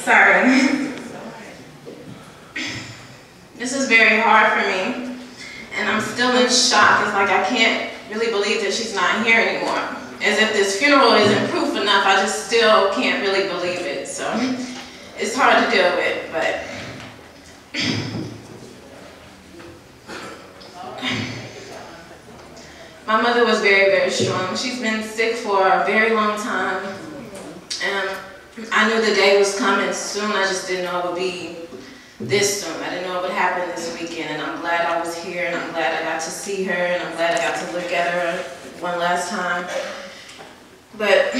Sorry. This is very hard for me, and I'm still in shock. It's like I can't really believe that she's not here anymore. As if this funeral isn't proof enough, I just still can't really believe it. So it's hard to deal with, but my mother was very, very strong. She's been sick for a very long time, and I knew the day was coming soon. I just didn't know it would be this soon. I didn't know it would happen this weekend, and I'm glad I was here, and I'm glad I got to see her, and I'm glad I got to look at her one last time. But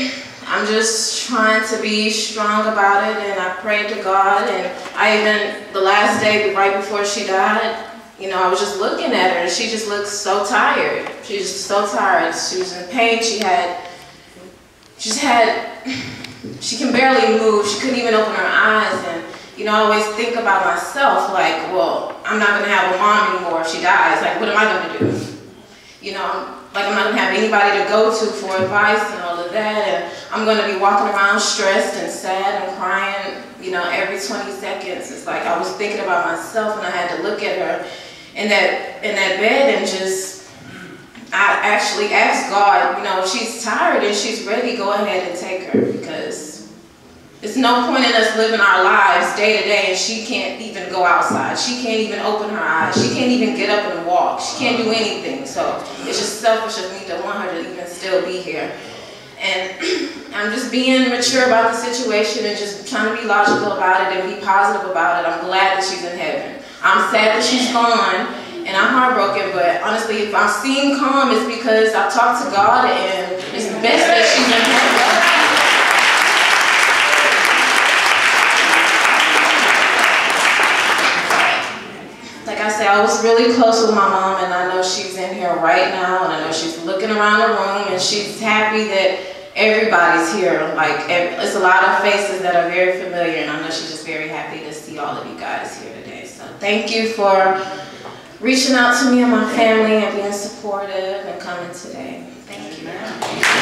I'm just trying to be strong about it, and I prayed to God, and I even, the last day right before she died, you know, I was just looking at her, and she just looked so tired. She was just so tired. She was in pain. She can barely move. She couldn't even open her eyes, and you know, I always think about myself, like, well, I'm not gonna have a mom anymore if she dies. Like, what am I gonna do? You know, like, I'm not gonna have anybody to go to for advice and all of that, and I'm gonna be walking around stressed and sad and crying, you know, every 20 seconds. It's like I was thinking about myself, and I had to look at her in that bed and just, I actually asked God, you know, if she's tired and she's ready, go ahead and take her, because there's no point in us living our lives day to day and she can't even go outside. She can't even open her eyes. She can't even get up and walk. She can't do anything. So it's just selfish of me to want her to even still be here. And I'm just being mature about the situation and just trying to be logical about it and be positive about it. I'm glad that she's in heaven. I'm sad that she's gone and I'm heartbroken, but honestly, if I'm seeing calm, it's because I've talked to God and it's best that she's in heaven. I was really close with my mom, and I know she's in here right now, and I know she's looking around the room, and she's happy that everybody's here. Like, it's a lot of faces that are very familiar, and I know she's just very happy to see all of you guys here today. So thank you for reaching out to me and my family and being supportive and coming today. Thank you.